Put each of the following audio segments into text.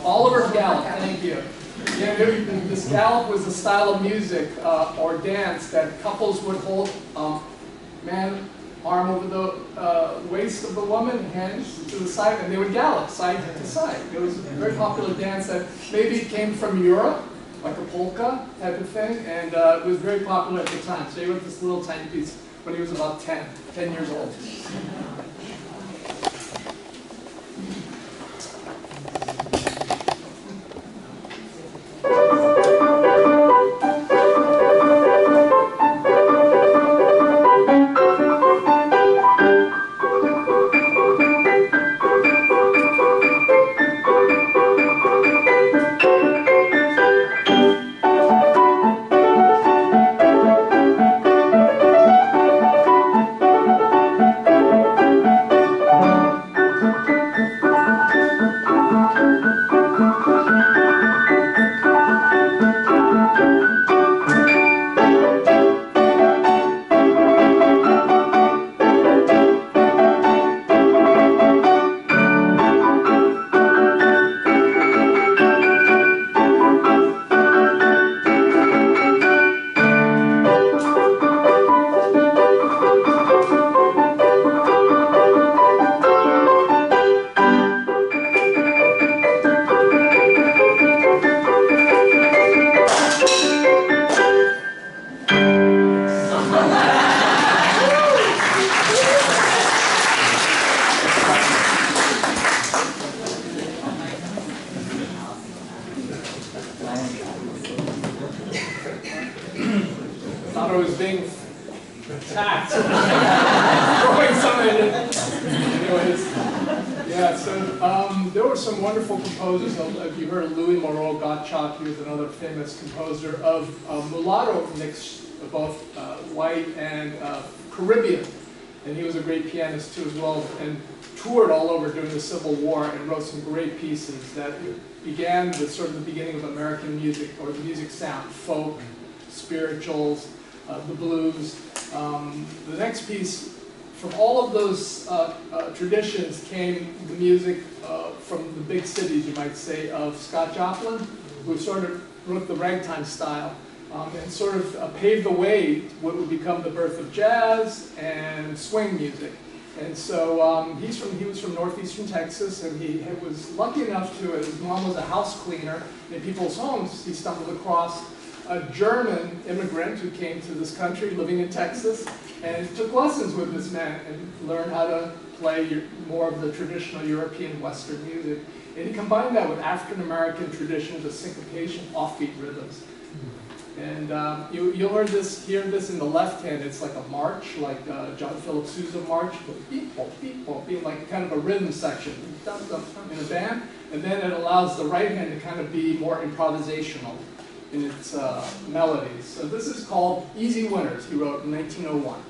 Oliver Gallup, thank you. Yeah, this Gallup was a style of music or dance that couples would hold man arm over the waist of the woman, hands to the side, and they would gallop side to side. It was a very popular dance that maybe came from Europe, like a polka type of thing, and it was very popular at the time. So he wrote this little tiny piece when he was about 10 years old. Moreau, Gottschalk, he was another famous composer of mulatto mix, both white and Caribbean. And he was a great pianist too as well, and toured all over during the Civil War and wrote some great pieces that began with sort of the beginning of American music, or the music sound, folk, spirituals, the blues. The next piece, from all of those traditions came the music from the big cities, you might say, of Scott Joplin, who sort of wrote the ragtime style and sort of paved the way to what would become the birth of jazz and swing music. And so he was from northeastern Texas, and he was lucky enough to, his mom was a house cleaner in people's homes. He stumbled across a German immigrant who came to this country living in Texas and took lessons with this man and learned how to play more of the traditional European Western music. And he combined that with African-American traditions of syncopation, offbeat rhythms. And you'll hear this in the left hand. It's like a march, like John Philip Sousa march, with beep, bop, being like kind of a rhythm section in a band. And then it allows the right hand to kind of be more improvisational in its melodies. So this is called Easy Winners, he wrote in 1901.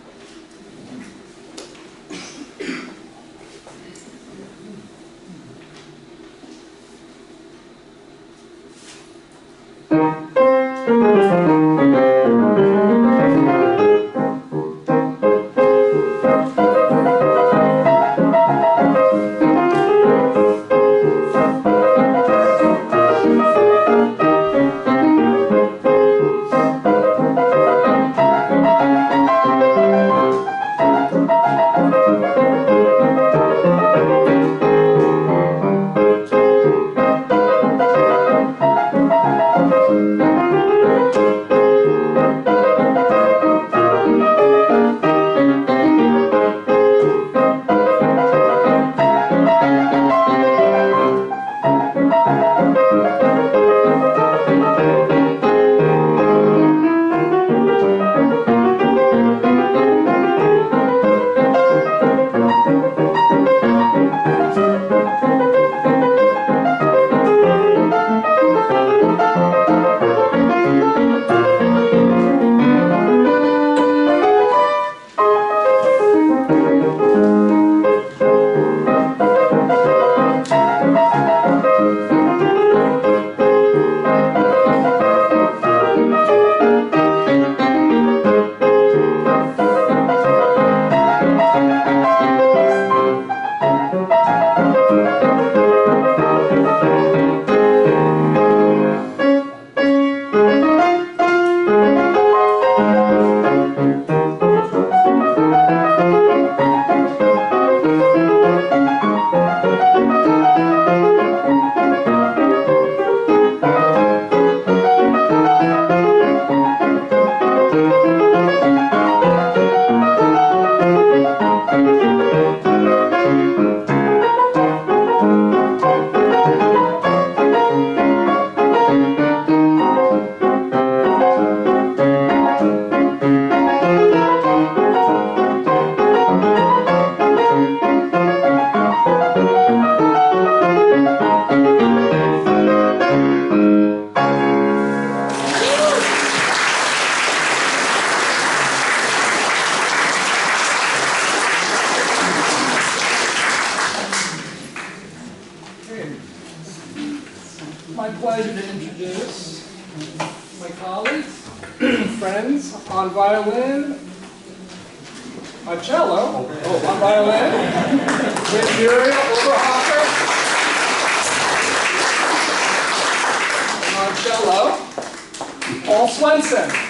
My pleasure to introduce my colleagues, friends on violin, on cello, on violin, with Muriel Oberhofer, and on cello, Paul Swensen.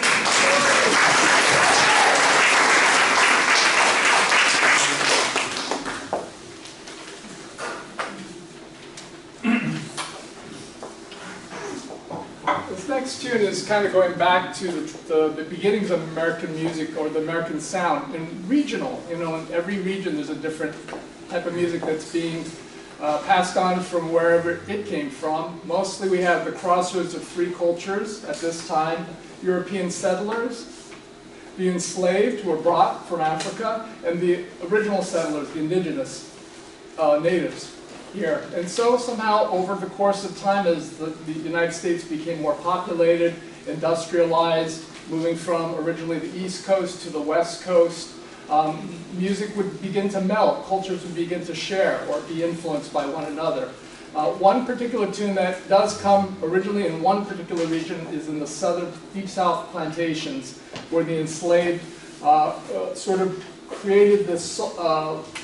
Next tune is kind of going back to the beginnings of American music, or the American sound, and regional. You know, in every region there's a different type of music that's being passed on from wherever it came from. Mostly we have the crossroads of three cultures at this time: European settlers, the enslaved who were brought from Africa, and the original settlers, the indigenous natives here. And so somehow over the course of time, as the United States became more populated, industrialized, moving from originally the East Coast to the West Coast, music would begin to melt, cultures would begin to share or be influenced by one another. One particular tune that does come originally in one particular region is in the southern, deep south plantations, where the enslaved sort of created this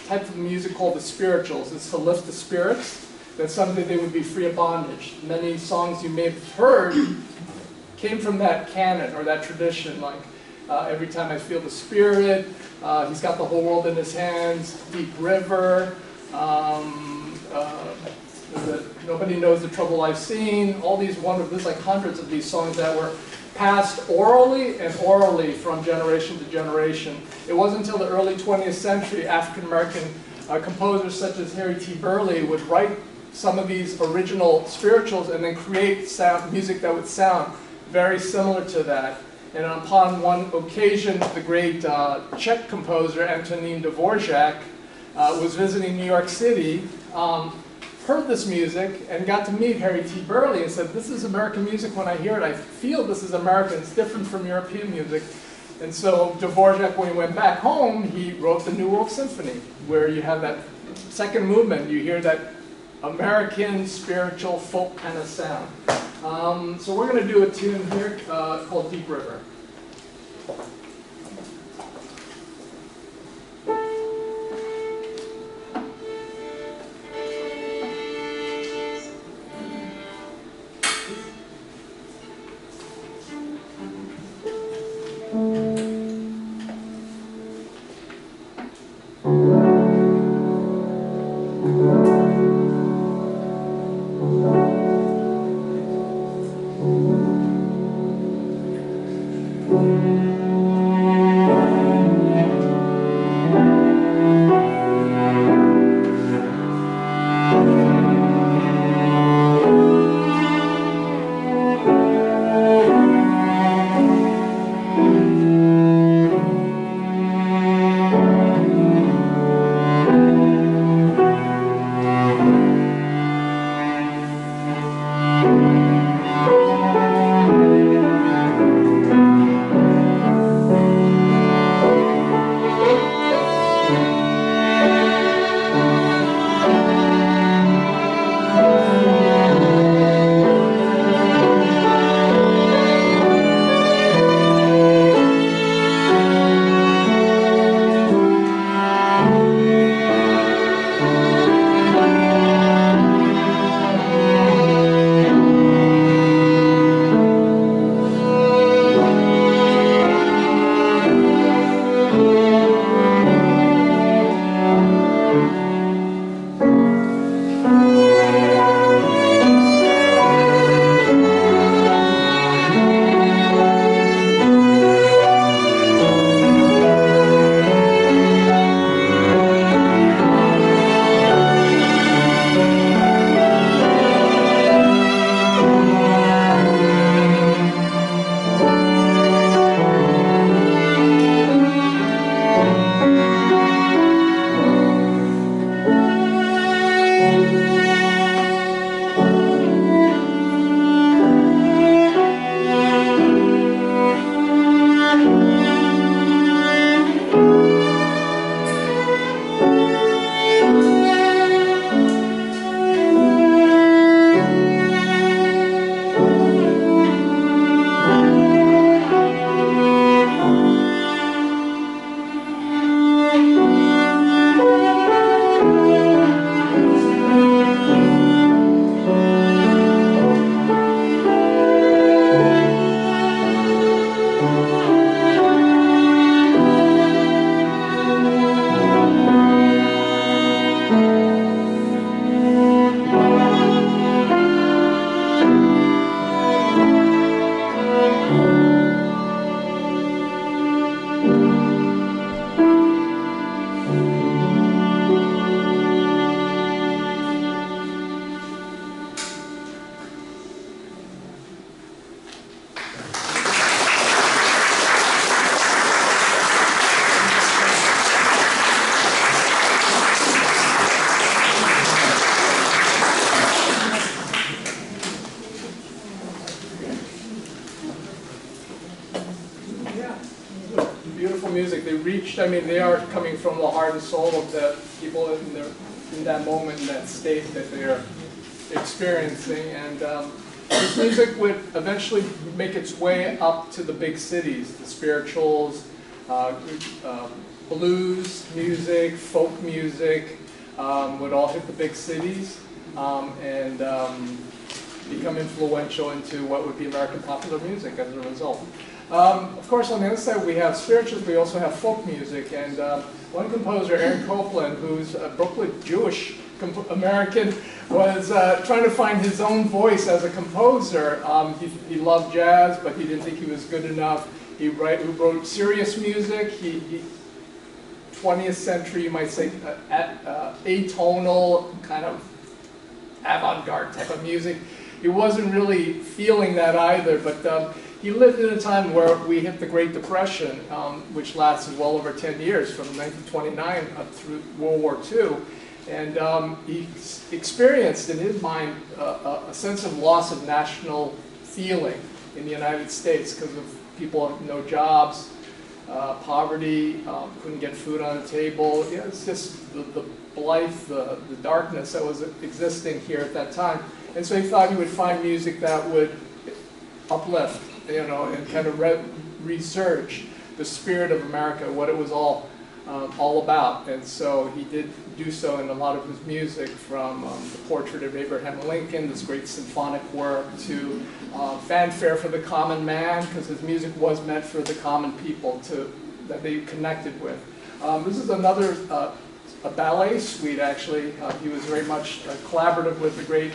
type of music called the spirituals. It's to lift the spirits, that someday they would be free of bondage. Many songs you may have heard came from that canon or that tradition, like Every Time I Feel the Spirit, He's Got the Whole World in His Hands, Deep River, Nobody Knows the Trouble I've Seen, all these wonderful, there's like hundreds of these songs that were passed orally and orally from generation to generation. It wasn't until the early 20th century African-American composers such as Harry T. Burleigh would write some of these original spirituals and then create music that would sound very similar to that. And upon one occasion, the great Czech composer Antonín Dvořák was visiting New York City, heard this music and got to meet Harry T. Burleigh and said, "This is American music. When I hear it, I feel this is American. It's different from European music." And so Dvořák, when he went back home, he wrote the New World Symphony, where you have that second movement. You hear that American spiritual folk kind of sound. So we're going to do a tune here called Deep River. reached, I mean, they are coming from the heart and soul of the people in that moment, in that state that they're experiencing. And this music would eventually make its way up to the big cities, the spirituals, blues music, folk music, would all hit the big cities and become influential into what would be American popular music as a result. Of course, on the other side, we have spirituals, we also have folk music, and one composer, Aaron Copland, who's a Brooklyn Jewish American, was trying to find his own voice as a composer. He loved jazz, but he didn't think he was good enough. He wrote serious music. He 20th century, you might say, atonal, kind of avant-garde type of music. He wasn't really feeling that either, but he lived in a time where we hit the Great Depression, which lasted well over 10 years, from 1929 up through World War II. And he experienced, in his mind, a sense of loss of national feeling in the United States because of people with no jobs, poverty, couldn't get food on the table. Yeah, it's just the blight, the darkness that was existing here at that time. And so he thought he would find music that would uplift, you know, and kind of resurge the spirit of America, what it was all about. And so he did do so in a lot of his music, from the Portrait of Abraham Lincoln, this great symphonic work, to Fanfare for the Common Man, because his music was meant for the common people that they connected with. This is another a ballet suite, actually. He was very much collaborative with the great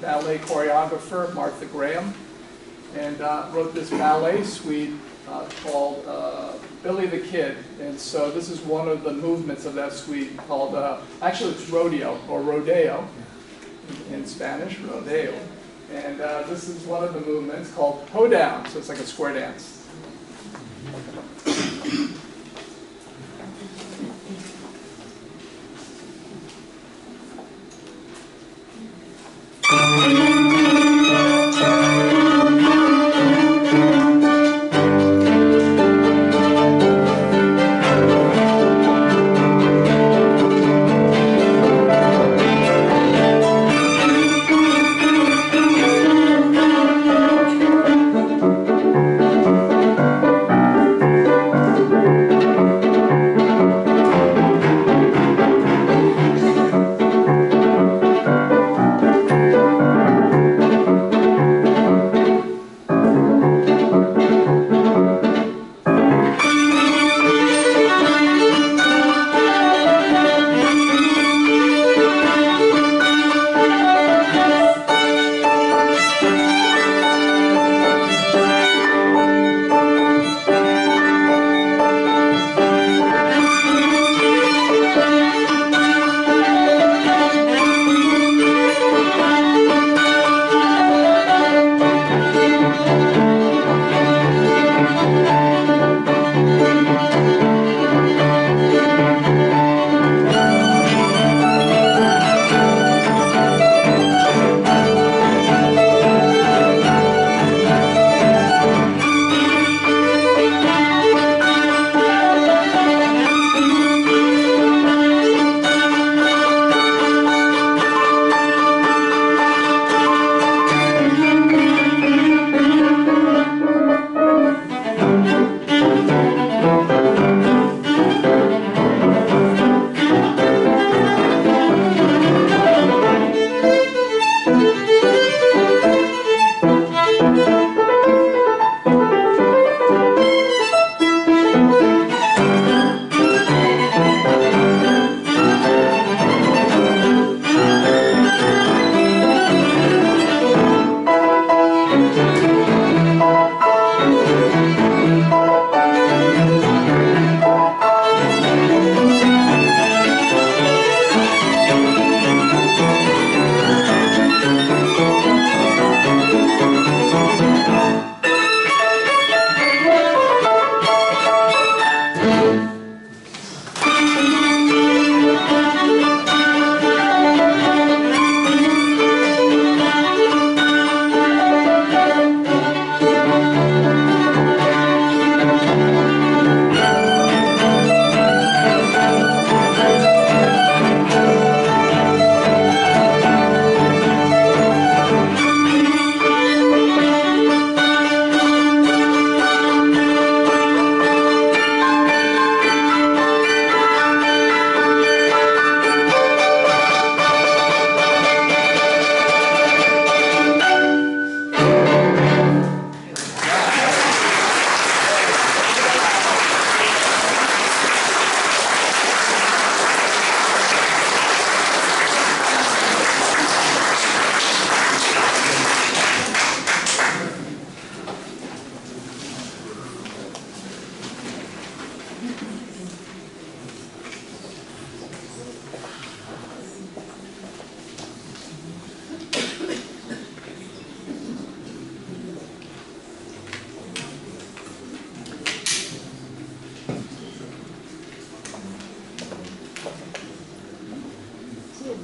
ballet choreographer, Martha Graham, and wrote this ballet suite called Billy the Kid. And so this is one of the movements of that suite called, actually it's rodeo, or rodeo in Spanish, rodeo. And this is one of the movements called hoedown, so it's like a square dance.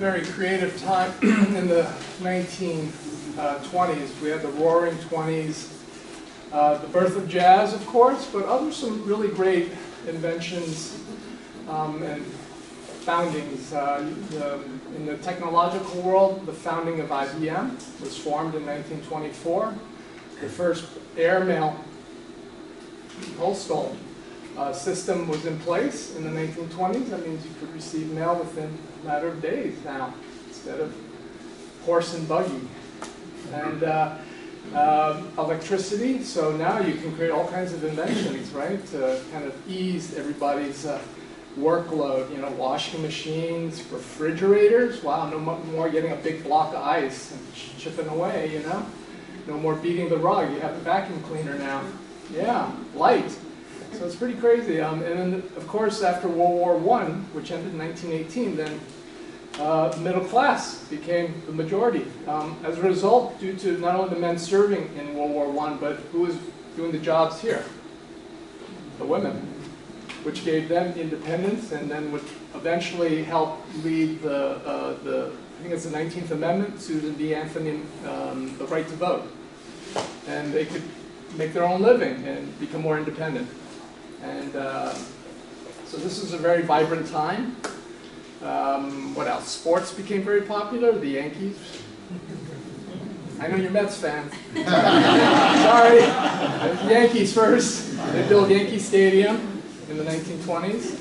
very creative time in the 1920s. We had the Roaring Twenties, the birth of jazz, of course, but some really great inventions and foundings. In the technological world, the founding of IBM was formed in 1924. The first airmail postal system was in place in the 1920s. That means you could receive mail within a matter of days now, instead of horse and buggy. And electricity, so now you can create all kinds of inventions, right, to kind of ease everybody's workload. You know, washing machines, refrigerators. Wow, no more getting a big block of ice and chipping away, you know. No more beating the rug. You have the vacuum cleaner now. Yeah, light. So it's pretty crazy. And then, of course, after World War I, which ended in 1918, then middle class became the majority. As a result, due to not only the men serving in World War I, but who was doing the jobs here? The women, which gave them independence and then would eventually help lead the I think it's the 19th Amendment, Susan B. Anthony, the right to vote. And they could make their own living and become more independent. And so this is a very vibrant time. What else? Sports became very popular. The Yankees. I know you're Mets fans. Sorry. The Yankees first. They built Yankee Stadium in the 1920s.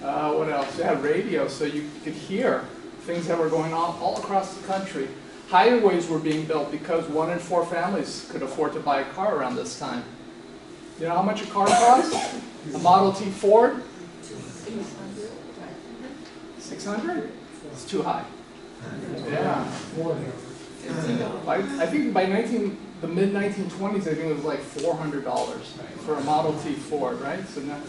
What else? They had radio, so you could hear things that were going on all across the country. Highways were being built because 1 in 4 families could afford to buy a car around this time. You know how much a car costs? A Model T Ford? 600? It's too high. Yeah. I think by the mid-1920s, I think it was like $400 for a Model T Ford, right? So now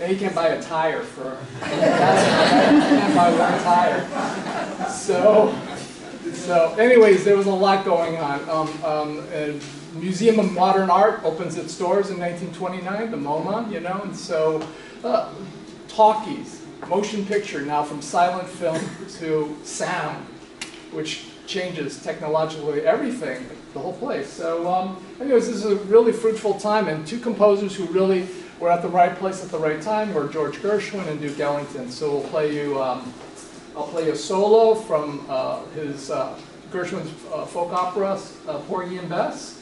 you can't buy a tire for, you can't buy one tire. So anyways, there was a lot going on. Museum of Modern Art opens its doors in 1929, the MoMA, you know, and so talkies, motion picture, now from silent film to sound, which changes technologically everything, the whole place. So anyways, this is a really fruitful time, and 2 composers who really were at the right place at the right time were George Gershwin and Duke Ellington. So we'll play you, I'll play you a solo from his Gershwin's folk opera, Porgy and Bess.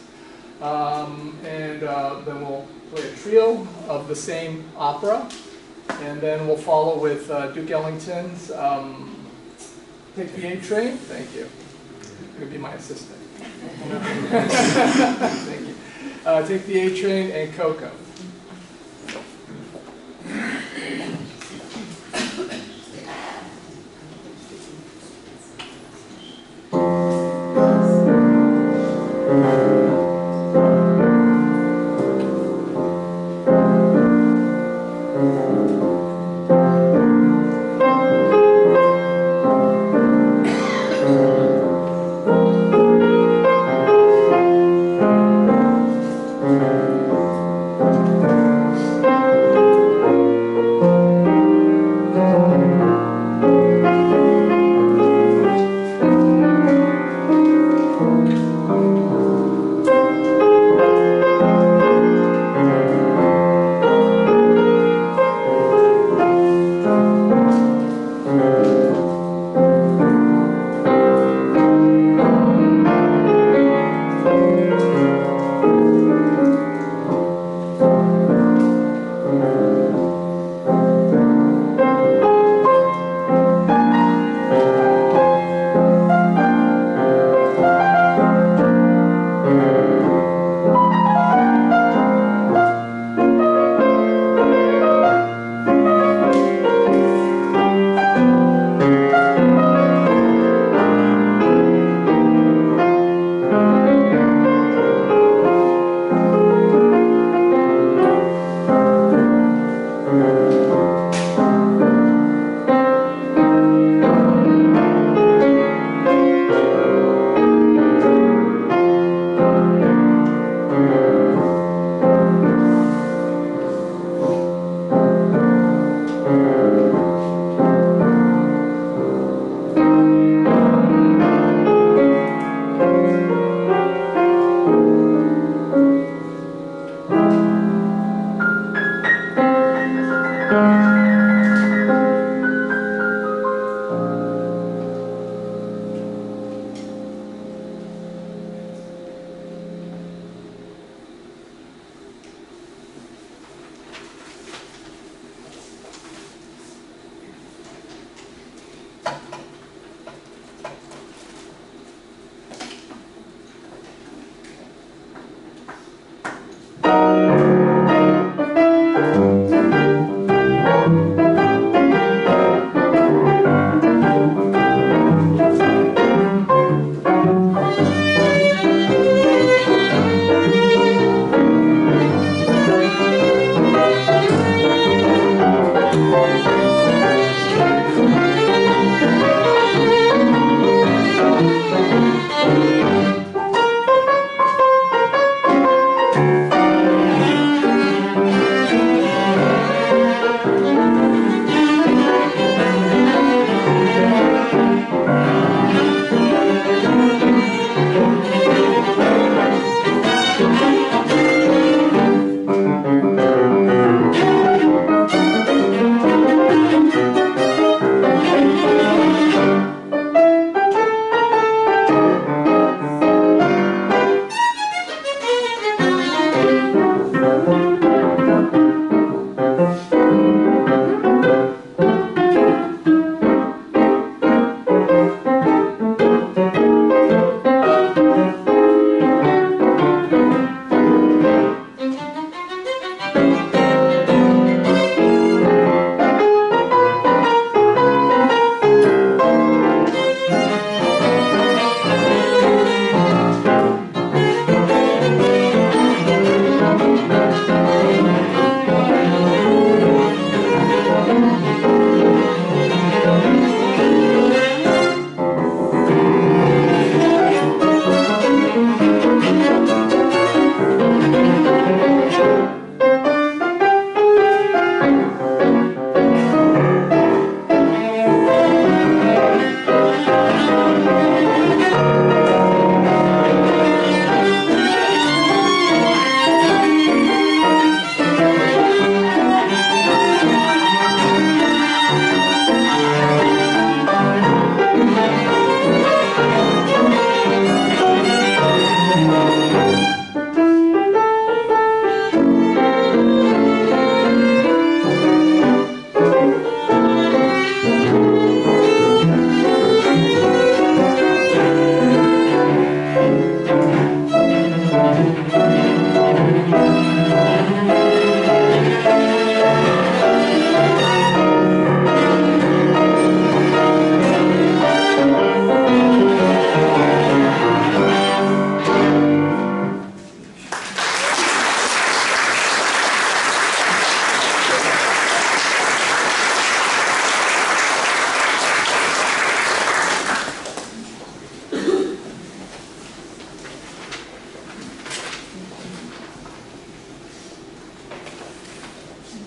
And then we'll play a trio of the same opera, and then we'll follow with Duke Ellington's Take the A Train. Thank you. You're going to be my assistant. Thank you. Take the A Train and Coco.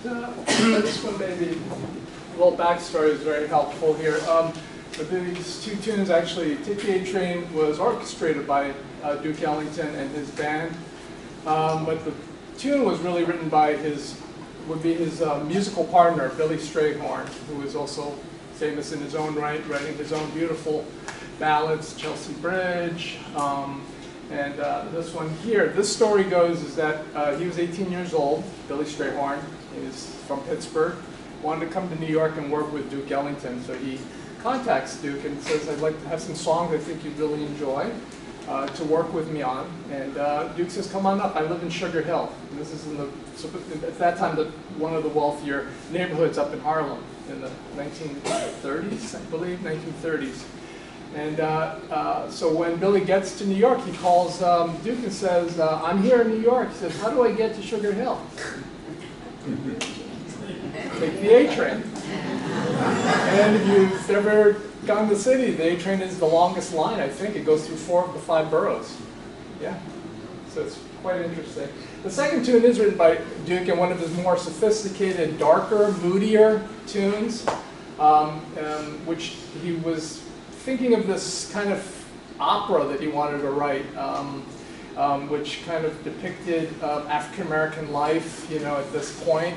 this one maybe, a little backstory is very helpful here. But these two tunes actually, Take the A Train was orchestrated by Duke Ellington and his band. But the tune was really written by his musical partner, Billy Strayhorn, who was also famous in his own right, writing his own beautiful ballads, Chelsea Bridge, and this one here. This story goes is that he was 18 years old, Billy Strayhorn, is from Pittsburgh, wanted to come to New York and work with Duke Ellington, so he contacts Duke and says, I'd like to have some songs I think you'd really enjoy to work with me on. And Duke says, come on up, I live in Sugar Hill. And this is at that time, one of the wealthier neighborhoods up in Harlem in the 1930s, I believe, 1930s. And so when Billy gets to New York, he calls Duke and says, I'm here in New York. He says, how do I get to Sugar Hill? Take the A train. And if you've ever gone to the city, the A train is the longest line, I think. It goes through 4 of the 5 boroughs. Yeah, so it's quite interesting. The second tune is written by Duke in one of his more sophisticated, darker, moodier tunes, which he was thinking of this kind of opera that he wanted to write, which kind of depicted African-American life, you know, at this point,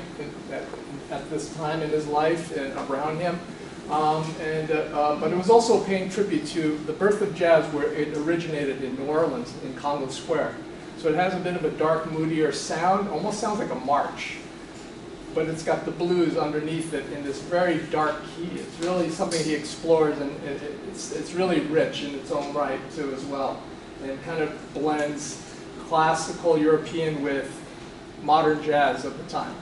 at this time in his life and around him. But it was also paying tribute to the birth of jazz, where it originated in New Orleans, in Congo Square. So it has a bit of a dark, moodier sound, almost sounds like a march. But it's got the blues underneath it in this very dark key. It's really something he explores, and it's really rich in its own right, too, as well. And it kind of blends classical European with modern jazz of the time.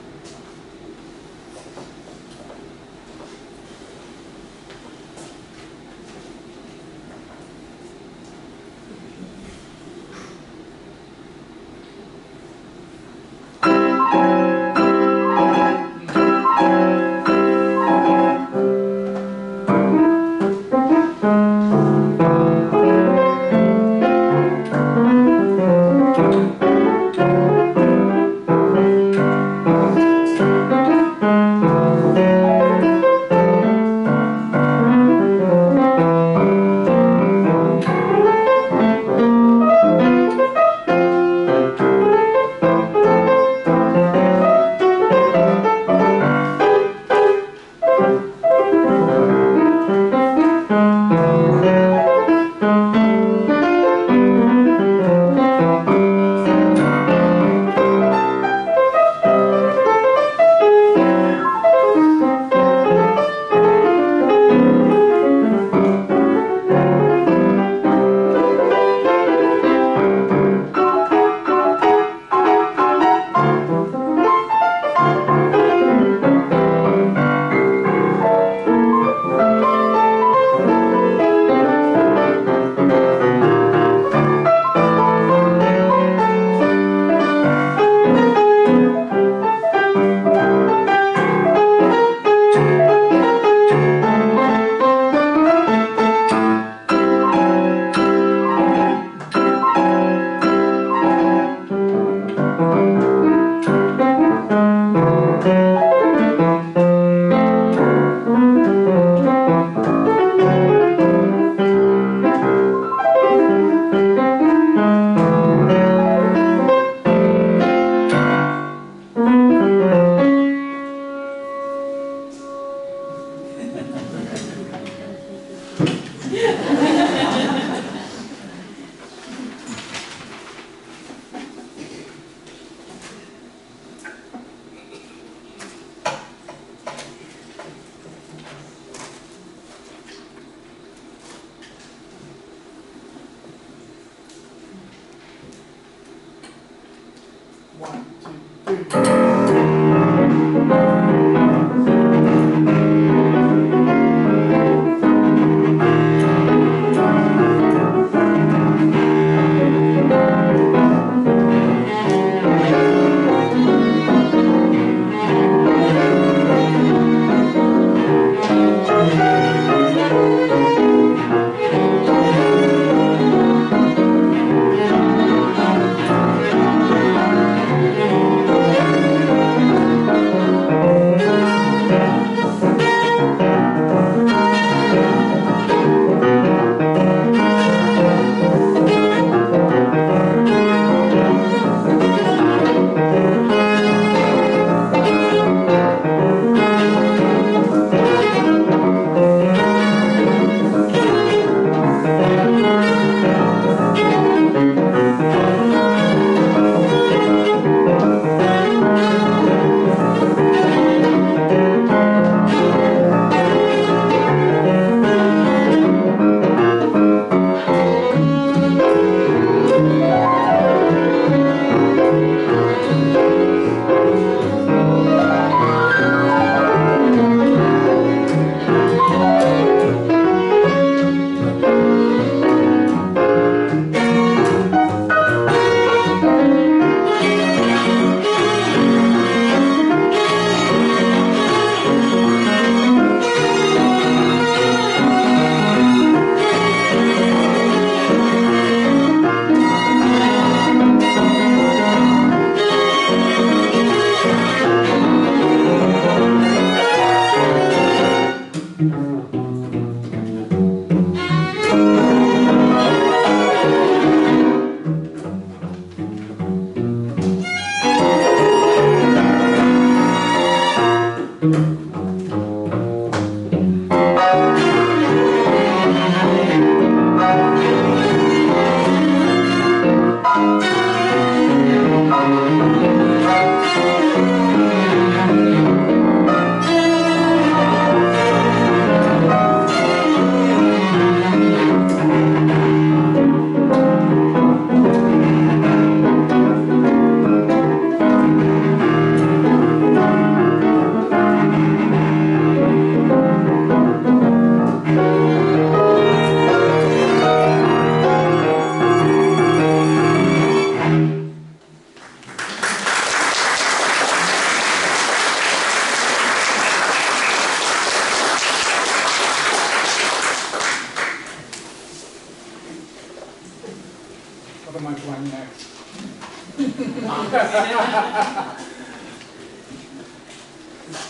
what am I playing next?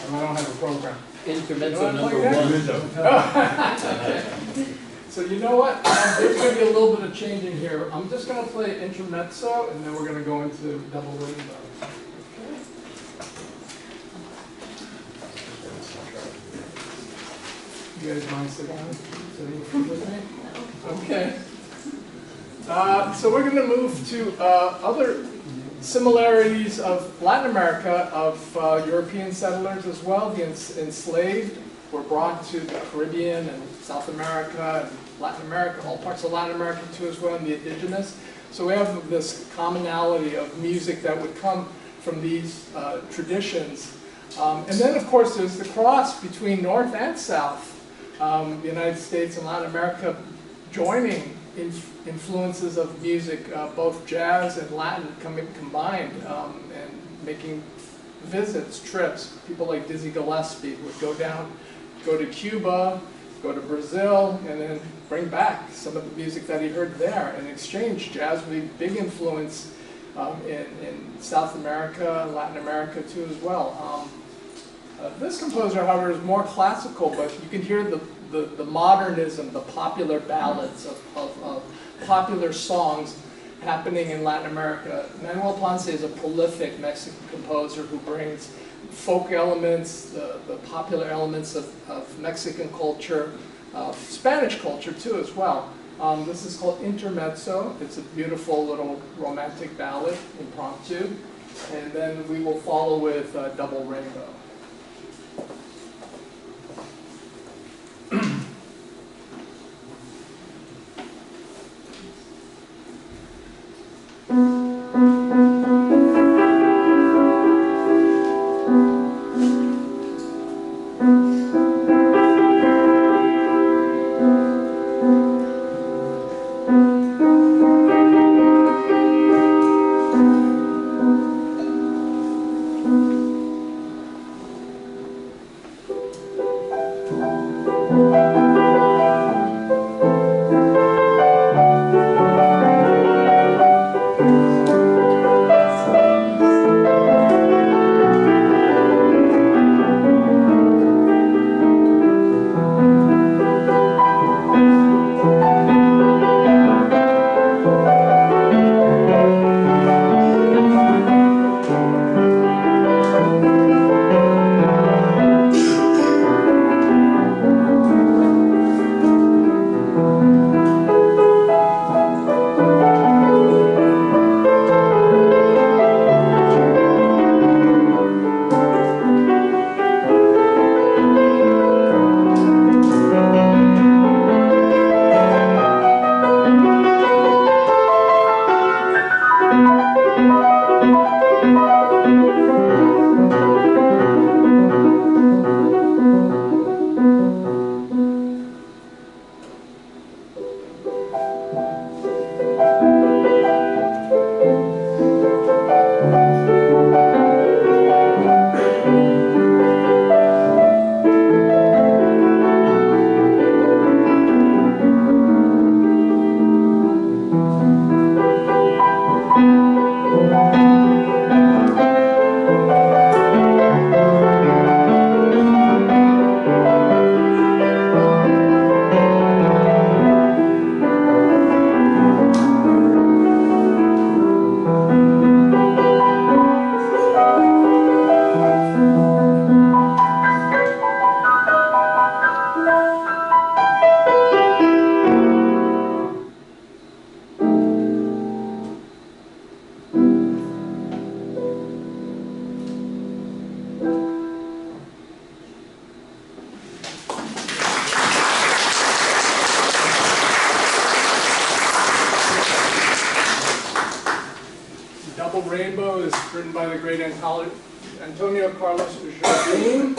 I don't have a program. Intermezzo number one. So you know what? There's going to be a little bit of changing here. I'm just going to play intermezzo, and then we're going to go into double rainbow. Okay. You guys mind sitting with me? Okay. So we're going to move to other similarities of Latin America, of European settlers as well. The enslaved were brought to the Caribbean and South America and Latin America, all parts of Latin America too as well, and the indigenous. So we have this commonality of music that would come from these traditions. And then of course there's the cross between North and South, the United States and Latin America joining influences of music, both jazz and Latin combined, and making visits, trips. People like Dizzy Gillespie would go to Cuba, go to Brazil, and then bring back some of the music that he heard there and exchange. Jazz would be a big influence in South America, Latin America too as well. This composer, however, is more classical, but you can hear the modernism, the popular ballads of popular songs happening in Latin America. Manuel Ponce is a prolific Mexican composer who brings folk elements, the popular elements of Mexican culture, Spanish culture too as well. This is called Intermezzo. It's a beautiful little romantic ballad, impromptu. And then we will follow with Double Rainbow. Rainbow is written by the great Antonio Carlos Jobim,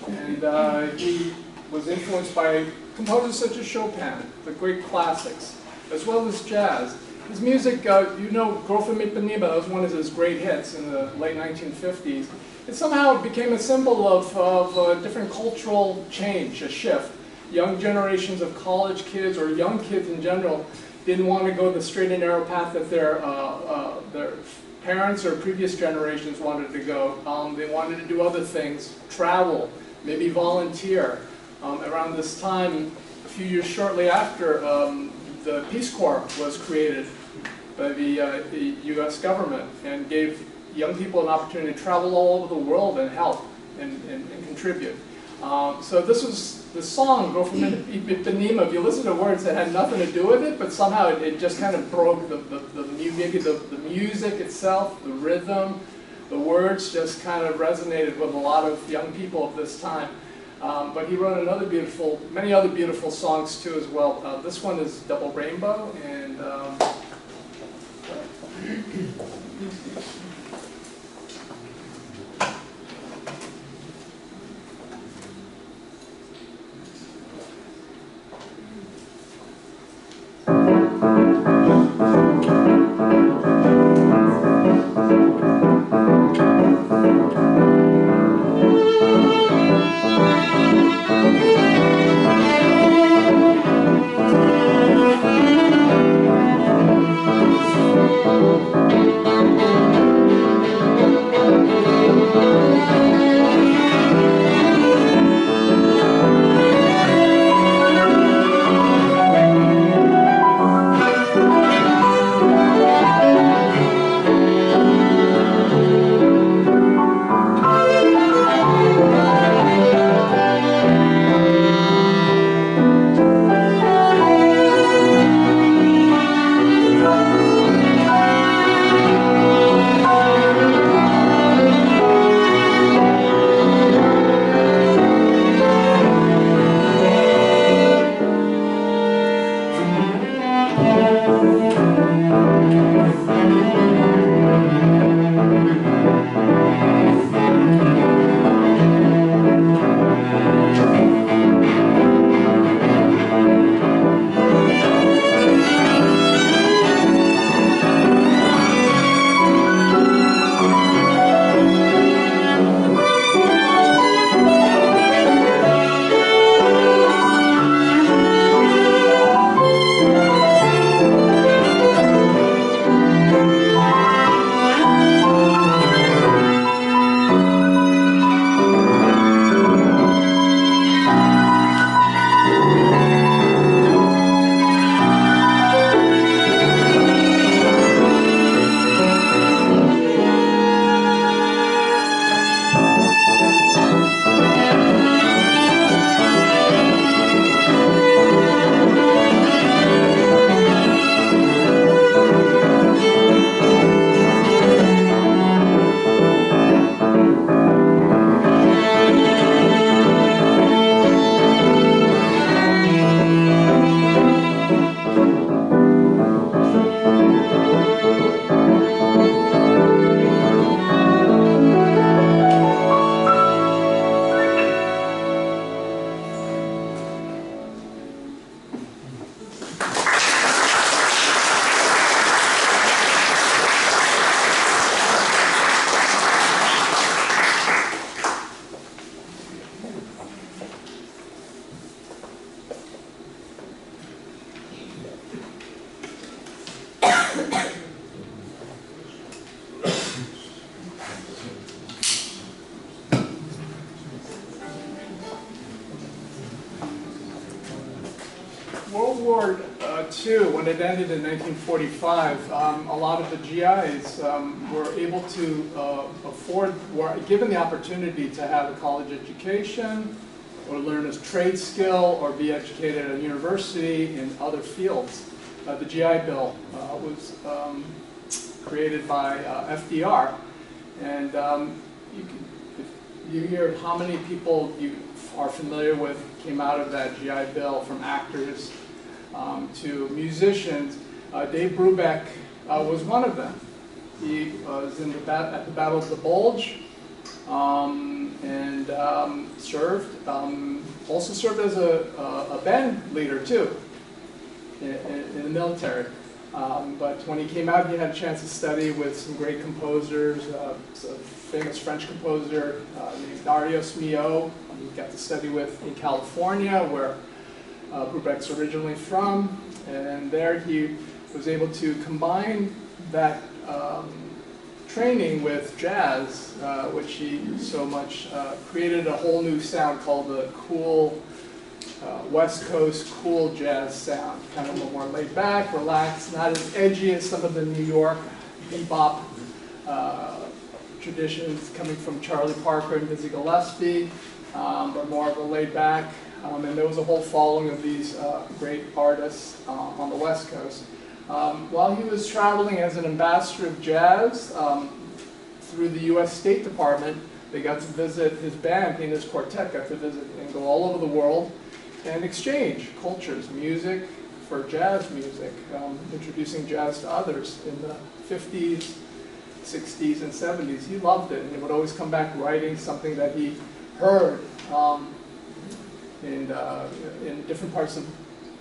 and he was influenced by composers such as Chopin, the great classics, as well as jazz. His music, you know, Grofa Mi Peniba, that was one of his great hits in the late 1950s. It somehow became a symbol of a different cultural change, a shift. Young generations of college kids, or young kids in general, didn't want to go the straight and narrow path that their parents or previous generations wanted to go. They wanted to do other things, travel, maybe volunteer. Around this time, a few years shortly after, the Peace Corps was created by the U.S. government and gave young people an opportunity to travel all over the world and help and contribute. So this song, Go from Ipanema, if you listen to words that had nothing to do with it, but somehow it just kind of broke maybe the music itself, the rhythm, the words just kind of resonated with a lot of young people of this time. But he wrote many other beautiful songs too as well. This one is Double Rainbow, and World War II, when it ended in 1945, a lot of the GIs were able to were given the opportunity to have a college education, or learn a trade skill, or be educated at a university in other fields. The GI Bill was created by FDR, and you hear how many people you are familiar with came out of that GI Bill, from actors to musicians. Dave Brubeck was one of them. He was in at the Battle of the Bulge, and also served as a band leader too in the military. But when he came out, he had a chance to study with some great composers. A famous French composer named Darius Milhaud. He got to study with in California, where Brubeck's originally from. And there he was able to combine that training with jazz, which he so much created a whole new sound called the cool West Coast cool jazz sound, kind of a more laid back, relaxed, not as edgy as some of the New York bebop traditions coming from Charlie Parker and Dizzy Gillespie, but more of a laid back. And there was a whole following of these great artists on the West Coast. While he was traveling as an ambassador of jazz through the U.S. State Department, they got to visit, his band, Pianist Quartet, got to visit and go all over the world and exchange cultures, music for jazz music, introducing jazz to others in the 50s, 60s, and 70s. He loved it, and he would always come back writing something that he heard in different parts of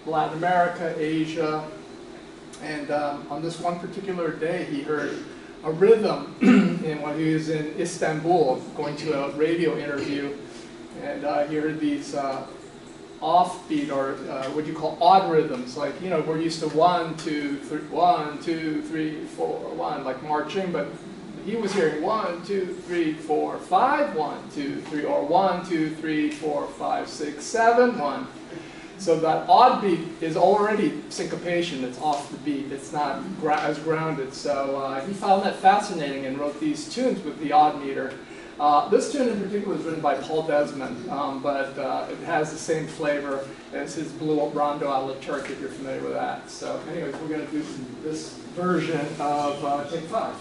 Latin America, Asia, and on this one particular day he heard a rhythm when he was in Istanbul going to a radio interview, and he heard these offbeat, or what you call odd rhythms, like, you know, we're used to 1, 2, 3, 1, 2, 3, 4, 1, like marching, but he was hearing 1, 2, 3, 4, 5, 1, 2, 3, or 1, 2, 3, 4, 5, 6, 7, 1. So that odd beat is already syncopation, it's off the beat, it's not as grounded. So he found that fascinating and wrote these tunes with the odd meter. This tune in particular was written by Paul Desmond, but it has the same flavor as his Blue Rondo a la Turk, if you're familiar with that. So anyways, we're going to do this version of Take 5.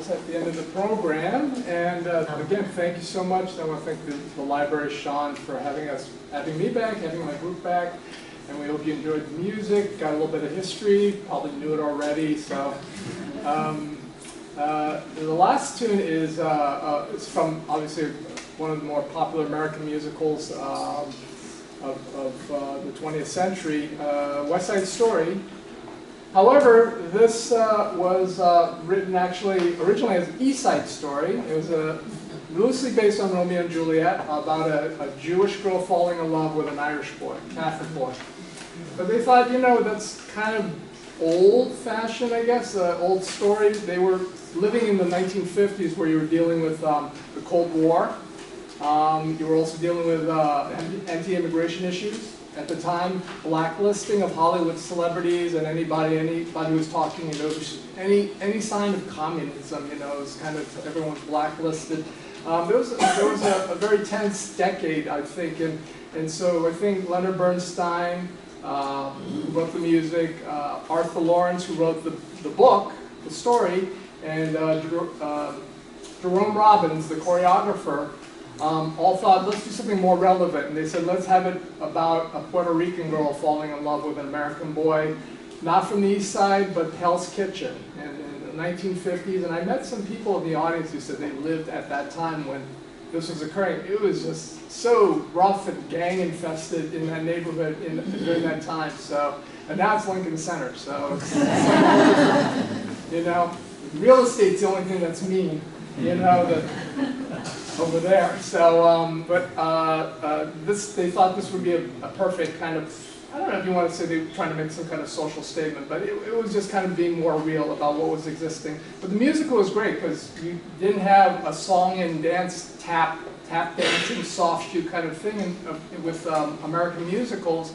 almost at the end of the program, and again, thank you so much. I want to thank the library, Sean, for having me back, having my group back, and we hope you enjoyed the music, got a little bit of history, probably knew it already. So, the last tune is it's from obviously one of the more popular American musicals of the 20th century, West Side Story. However, this was written actually originally as an East Side Story. It was loosely based on Romeo and Juliet, about a Jewish girl falling in love with an Irish boy, Catholic boy. But they thought, you know, that's kind of old-fashioned, I guess, old story. They were living in the 1950s where you were dealing with the Cold War. You were also dealing with anti-immigration issues. At the time, blacklisting of Hollywood celebrities and anybody who was talking, you know, any sign of communism, you know, was kind of, everyone's blacklisted. There was a very tense decade, I think, and so I think Leonard Bernstein, who wrote the music, Arthur Lawrence, who wrote the book, the story, and Jerome Robbins, the choreographer, all thought, let's do something more relevant. And they said, let's have it about a Puerto Rican girl falling in love with an American boy, not from the East Side, but Hell's Kitchen in the 1950s. And I met some people in the audience who said they lived at that time when this was occurring. It was just so rough and gang infested in that neighborhood during that time. So, and now it's Lincoln Center. So, it's you know, real estate's the only thing that's mean, you know, over there. So, they thought this would be a perfect kind of, I don't know if you want to say they were trying to make some kind of social statement, but it was just kind of being more real about what was existing. But the musical was great because you didn't have a song and dance, tap dancing, soft shoe kind of thing with American musicals.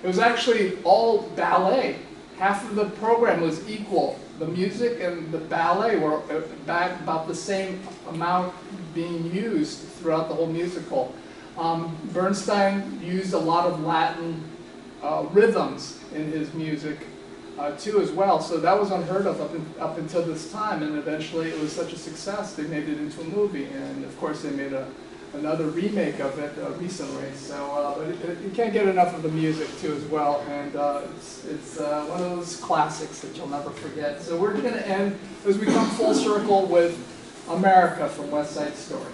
It was actually all ballet. Half of the program was equal. The music and the ballet were about the same amount being used throughout the whole musical. Bernstein used a lot of Latin rhythms in his music too as well, so that was unheard of up until this time, and eventually it was such a success they made it into a movie, and of course they made another remake of it recently. So but you can't get enough of the music too as well, and it's one of those classics that you'll never forget. So we're going to end as we come full circle with America from West Side Story.